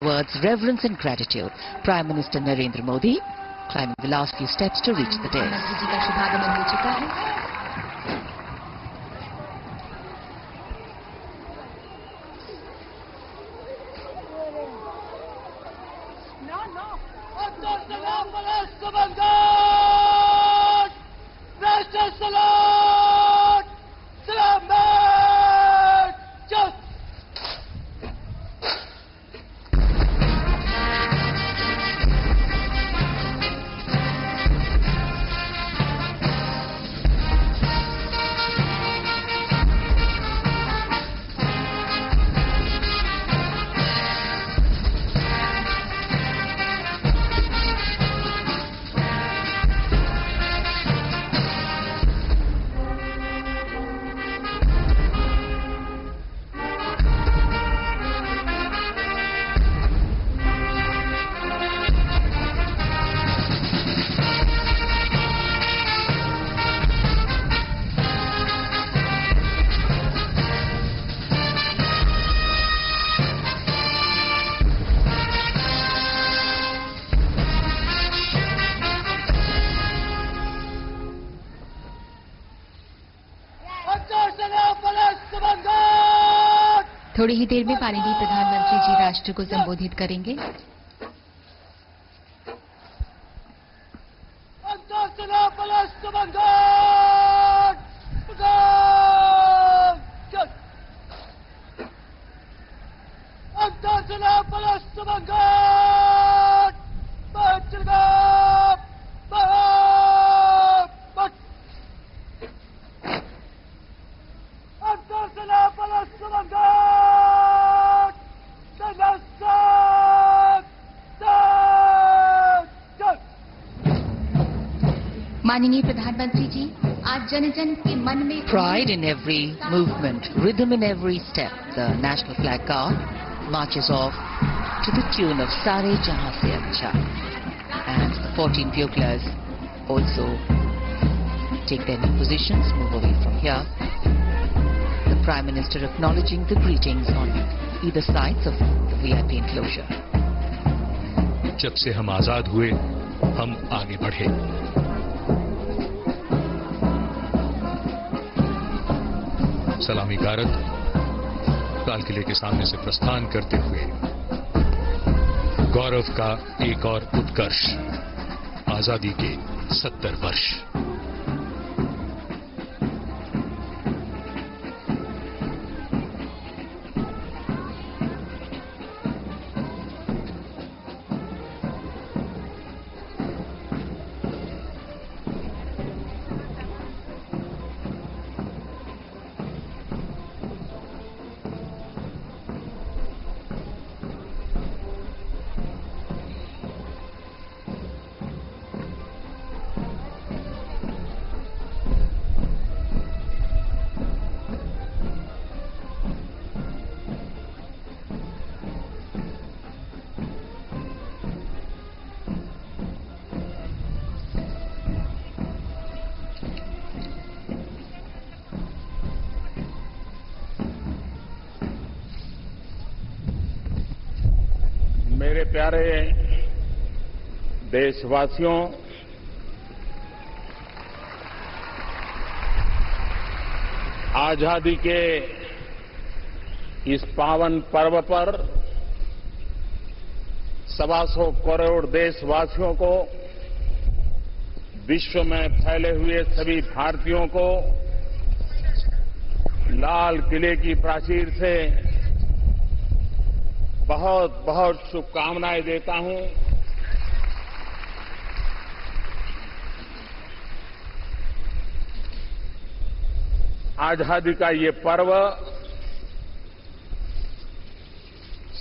Words reverence and gratitude. Prime Minister Narendra Modi climbing the last few steps to reach the dais. प्रधानमंत्री जी का शुभागमन हो चुका है। थोड़ी ही देर में माननीय प्रधानमंत्री जी राष्ट्र को संबोधित करेंगे। माननीय प्रधानमंत्री जी, आज जन जन के मन में pride in every movement, rhythm in every step. The national flag car marches off to the tune of Sare Jahan Se Acha, and the 14 buglers also take their new positions, move away from here. The Prime Minister acknowledging the greetings on either sides of the VIP enclosure. जब से हम आजाद हुए, हम आगे बढ़े। सलामी गारद लाल किले के सामने से प्रस्थान करते हुए गौरव का एक और उत्कर्ष, आजादी के 70 वर्ष। मेरे प्यारे देशवासियों, आजादी के इस पावन पर्व पर 125 करोड़ देशवासियों को, विश्व में फैले हुए सभी भारतीयों को लाल किले की प्राचीर से बहुत बहुत शुभकामनाएं देता हूं। आजादी का ये पर्व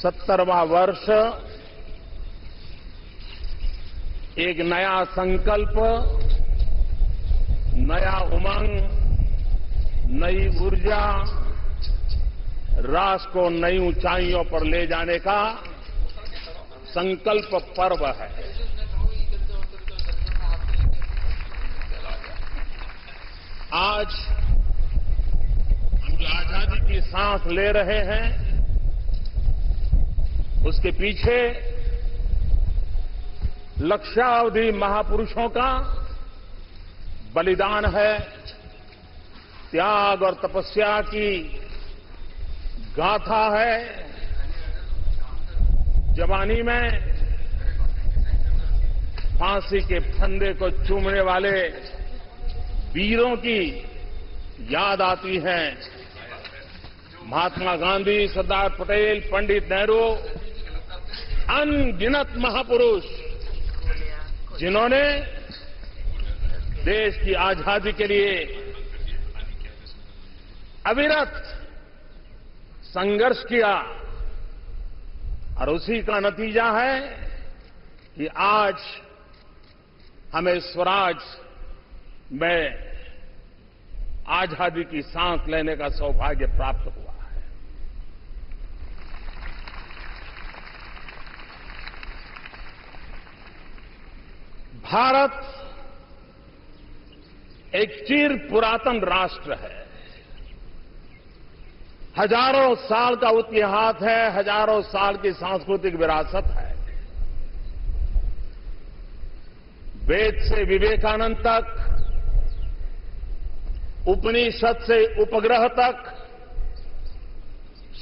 70वां वर्ष एक नया संकल्प, नया उमंग, नई ऊर्जा, राष्ट्र को नई ऊंचाइयों पर ले जाने का संकल्प पर्व है। आज हम जो आजादी की सांस ले रहे हैं, उसके पीछे लक्षावधि महापुरुषों का बलिदान है, त्याग और तपस्या की गाथा है। जवानी में फांसी के फंदे को चूमने वाले वीरों की याद आती है। महात्मा गांधी, सरदार पटेल, पंडित नेहरू, अनगिनत महापुरुष जिन्होंने देश की आजादी के लिए अविरत संघर्ष किया, और उसी का नतीजा है कि आज हमें स्वराज में आजादी की सांस लेने का सौभाग्य प्राप्त हुआ है। भारत एक चिर पुरातन राष्ट्र है। हजारों साल का इतिहास है, हजारों साल की सांस्कृतिक विरासत है। वेद से विवेकानंद तक, उपनिषद से उपग्रह तक,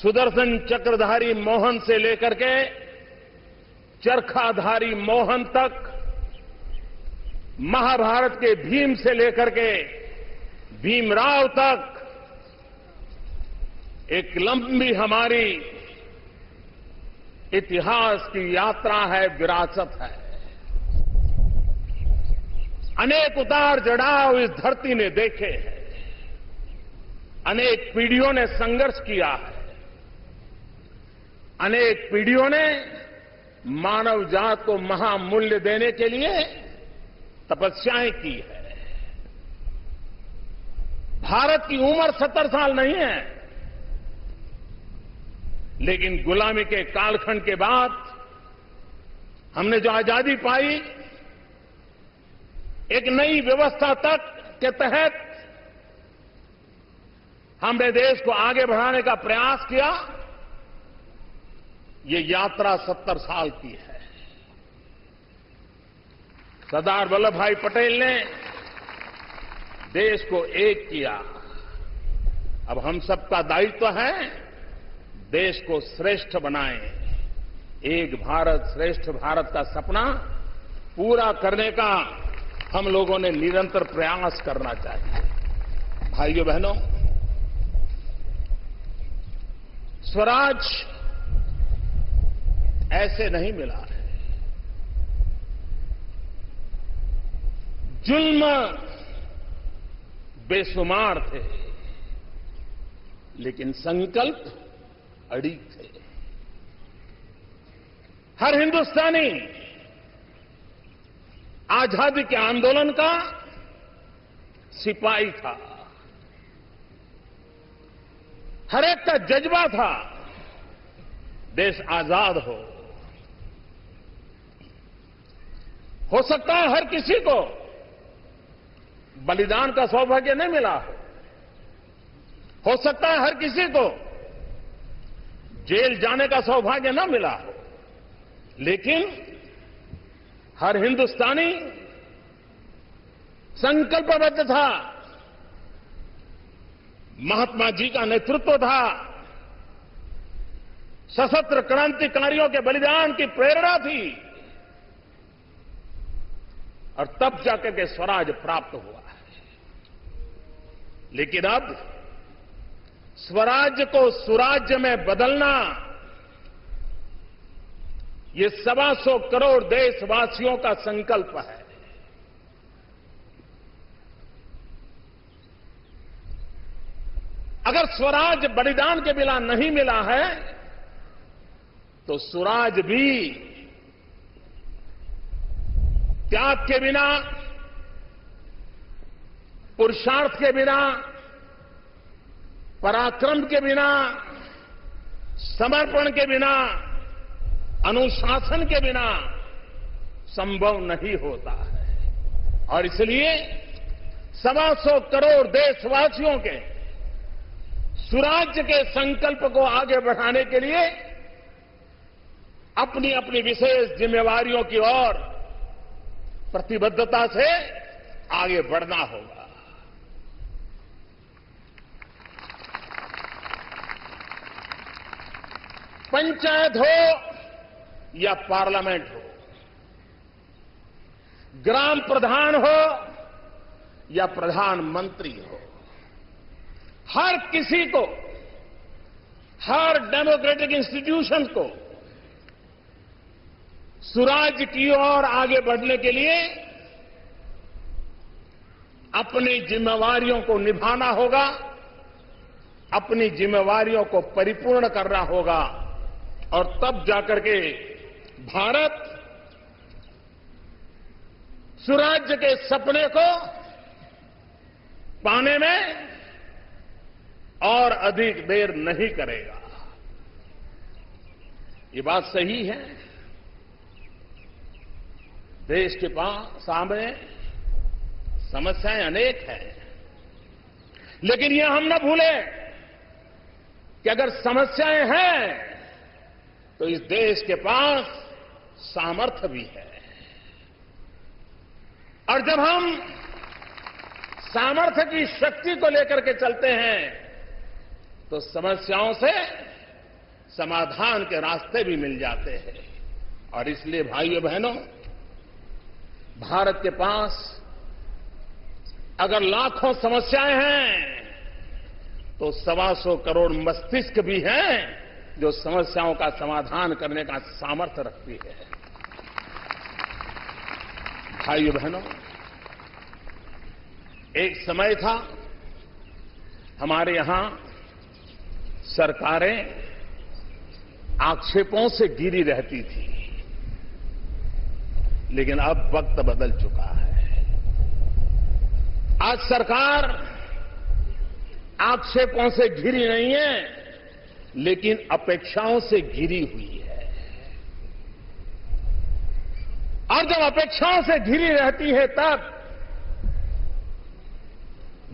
सुदर्शन चक्रधारी मोहन से लेकर के चरखाधारी मोहन तक, महाभारत के भीम से लेकर के भीमराव तक एक लंबी हमारी इतिहास की यात्रा है, विरासत है। अनेक उतार चढ़ाव इस धरती ने देखे हैं, अनेक पीढ़ियों ने संघर्ष किया है, अनेक पीढ़ियों ने मानव जात को महामूल्य देने के लिए तपस्याएं की है। भारत की उम्र 70 साल नहीं है, लेकिन गुलामी के कालखंड के बाद हमने जो आजादी पाई, एक नई व्यवस्था तक के तहत हमने देश को आगे बढ़ाने का प्रयास किया। ये यात्रा 70 साल की है। सरदार वल्लभ भाई पटेल ने देश को एक किया। अब हम सबका दायित्व है देश को श्रेष्ठ बनाएं। एक भारत श्रेष्ठ भारत का सपना पूरा करने का हम लोगों ने निरंतर प्रयास करना चाहिए। भाइयों बहनों, स्वराज ऐसे नहीं मिला है। जुल्म बेशुमार थे, लेकिन संकल्प अड़िग थे। हर हिंदुस्तानी आजादी के आंदोलन का सिपाही था। हर एक का जज्बा था देश आजाद हो सकता है हर किसी को बलिदान का सौभाग्य नहीं मिला हो सकता है हर किसी को जेल जाने का सौभाग्य न मिला हो, लेकिन हर हिंदुस्तानी संकल्पबद्ध था। महात्मा जी का नेतृत्व था, सशस्त्र क्रांतिकारियों के बलिदान की प्रेरणा थी, और तब जाकर के स्वराज प्राप्त हुआ है। लेकिन अब स्वराज्य को सुराज्य में बदलना, ये 125 करोड़ देशवासियों का संकल्प है। अगर स्वराज बलिदान के बिना नहीं मिला है, तो स्वराज भी त्याग के बिना, पुरुषार्थ के बिना, पराक्रम के बिना, समर्पण के बिना, अनुशासन के बिना संभव नहीं होता है। और इसलिए 125 करोड़ देशवासियों के सुराज्य के संकल्प को आगे बढ़ाने के लिए अपनी अपनी विशेष जिम्मेवारियों की ओर प्रतिबद्धता से आगे बढ़ना होगा। पंचायत हो या पार्लियामेंट हो, ग्राम प्रधान हो या प्रधानमंत्री हो, हर किसी को, हर डेमोक्रेटिक इंस्टीट्यूशन को सुराज की ओर आगे बढ़ने के लिए अपनी जिम्मेवारियों को निभाना होगा, अपनी जिम्मेवारियों को परिपूर्ण करना होगा और तब जाकर के भारत सुराज्य के सपने को पाने में और अधिक देर नहीं करेगा। ये बात सही है। देश के सामने समस्याएं अनेक हैं, लेकिन यह हम न भूलें कि अगर समस्याएं हैं तो इस देश के पास सामर्थ्य भी है। और जब हम सामर्थ्य की शक्ति को लेकर के चलते हैं तो समस्याओं से समाधान के रास्ते भी मिल जाते हैं। और इसलिए भाइयों बहनों, भारत के पास अगर लाखों समस्याएं हैं तो 125 करोड़ मस्तिष्क भी हैं जो समस्याओं का समाधान करने का सामर्थ्य रखती है। भाइयों बहनों, एक समय था हमारे यहां सरकारें आक्षेपों से घिरी रहती थी, लेकिन अब वक्त बदल चुका है। आज सरकार आक्षेपों से घिरी नहीं है, लेकिन अपेक्षाओं से घिरी हुई है। और जब अपेक्षाओं से घिरी रहती है तब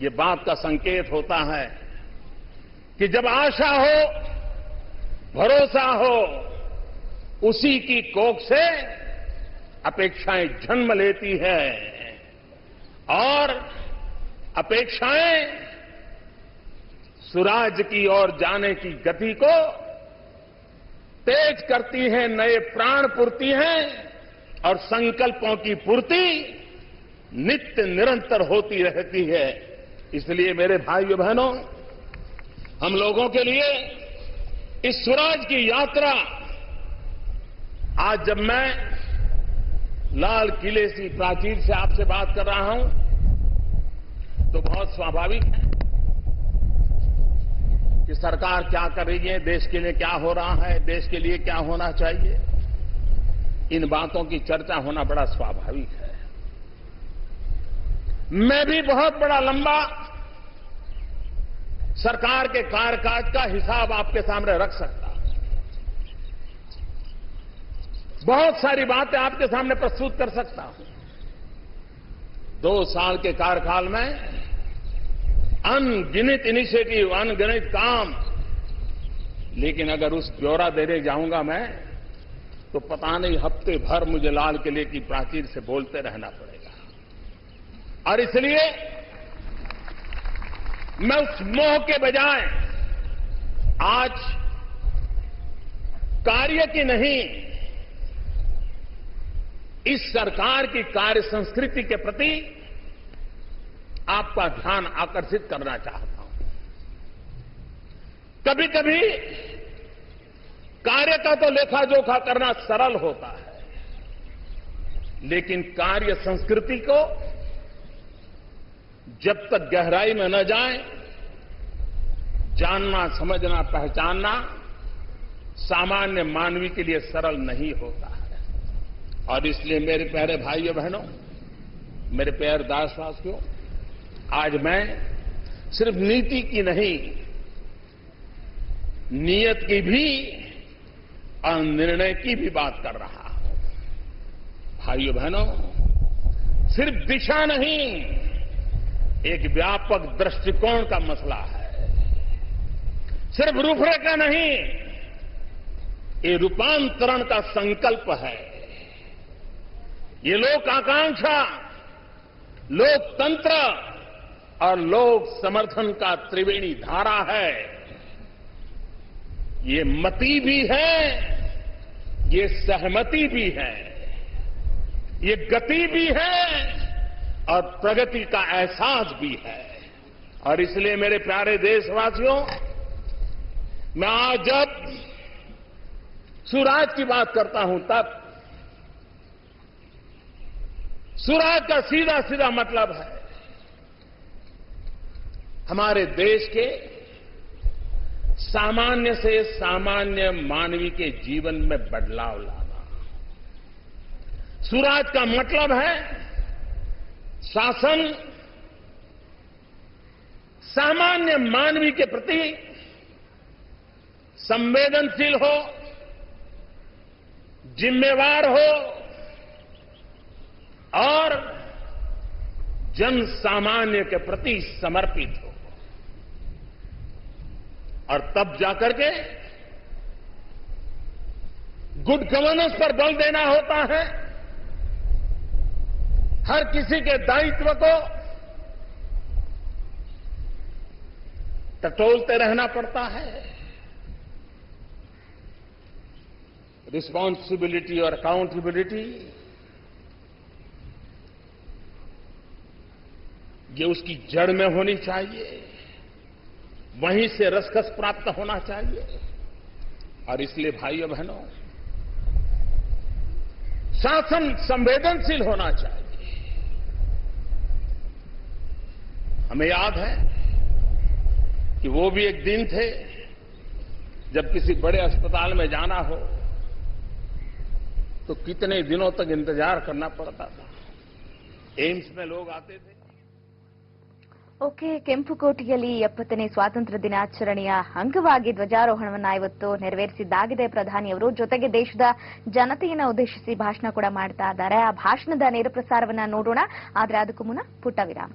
ये बात का संकेत होता है कि जब आशा हो, भरोसा हो, उसी की कोख से अपेक्षाएं जन्म लेती है और अपेक्षाएं सुराज की ओर जाने की गति को तेज करती हैं, नए प्राण पुरती हैं और संकल्पों की पूर्ति नित्य निरंतर होती रहती है। इसलिए मेरे भाइयों बहनों, हम लोगों के लिए इस स्वराज की यात्रा, आज जब मैं लाल किले की प्राचीर से आपसे बात कर रहा हूं तो बहुत स्वाभाविक है कि सरकार क्या कर रही है, देश के लिए क्या हो रहा है, देश के लिए क्या होना चाहिए, इन बातों की चर्चा होना बड़ा स्वाभाविक है। मैं भी बहुत बड़ा लंबा सरकार के कार्यकाज का हिसाब आपके सामने रख सकता हूं, बहुत सारी बातें आपके सामने प्रस्तुत कर सकता हूं। 2 साल के कार्यकाल में अनगिनत इनिशिएटिव, अनगिनत काम, लेकिन अगर उस ब्यौरा देने जाऊंगा मैं तो पता नहीं हफ्ते भर मुझे लाल किले की प्राचीर से बोलते रहना पड़ेगा। और इसलिए मैं उस मोह के बजाय आज कार्य की नहीं, इस सरकार की कार्य संस्कृति के प्रति आपका ध्यान आकर्षित करना चाहता हूं। कभी कभी कार्य का तो लेखा जोखा करना सरल होता है, लेकिन कार्य संस्कृति को जब तक गहराई में न जाए, जानना, समझना, पहचानना सामान्य मानवी के लिए सरल नहीं होता है। और इसलिए मेरे प्यारे भाइयों बहनों, मेरे प्यारे देशवासियों, आज मैं सिर्फ नीति की नहीं, नीयत की भी और निर्णय की भी बात कर रहा हूं। भाइयों बहनों, सिर्फ दिशा नहीं, एक व्यापक दृष्टिकोण का मसला है। सिर्फ रूपरेखा नहीं, ये रूपांतरण का संकल्प है। ये लोक आकांक्षा, लोकतंत्र और लोक समर्थन का त्रिवेणी धारा है। ये मति भी है, ये सहमति भी है, ये गति भी है और प्रगति का एहसास भी है। और इसलिए मेरे प्यारे देशवासियों, मैं आज जब सुराज की बात करता हूं तब सुराज का सीधा सीधा मतलब है हमारे देश के सामान्य से सामान्य मानवी के जीवन में बदलाव लाना। सुराज का मतलब है शासन सामान्य मानवी के प्रति संवेदनशील हो, जिम्मेवार हो और जन सामान्य के प्रति समर्पित हो। और तब जाकर के गुड गवर्नेंस पर बल देना होता है। हर किसी के दायित्व को टटोलते रहना पड़ता है। रिस्पॉन्सिबिलिटी और अकाउंटेबिलिटी ये उसकी जड़ में होनी चाहिए, वहीं से रसकस प्राप्त होना चाहिए। और इसलिए भाइयों बहनों, शासन संवेदनशील होना चाहिए। हमें याद है कि वो भी एक दिन थे जब किसी बड़े अस्पताल में जाना हो तो कितने दिनों तक इंतजार करना पड़ता था। एम्स में लोग आते थे। ಓಕೆ, ಕೆಂಪುಕೋಟೆಯಲ್ಲಿ 70ನೇ ಸ್ವಾತಂತ್ರ್ಯ ದಿನಾಚರಣೆಯ ಅಂಗವಾಗಿ ಧ್ವಜಾರೋಹಣವನ್ನು ಇವತ್ತು ನೆರವೇರಿಸಿದ್ದಾಗಿದೆ ಪ್ರಧಾನಿಯವರು. ಜೊತೆಗೆ ದೇಶದ ಜನತೆಯನ್ನು ಉದ್ದೇಶಿಸಿ ಭಾಷಣ ಕೂಡ ಮಾಡ್ತಾ ಇದ್ದಾರೆ. ಆ ಭಾಷಣದ ನೇರ ಪ್ರಸಾರವನ್ನ ನೋಡೋಣ. ಆದರೆ ಅದಕ್ಕೂ ಮುನ್ನ ಪುಟ್ಟ ವಿರಾಮ.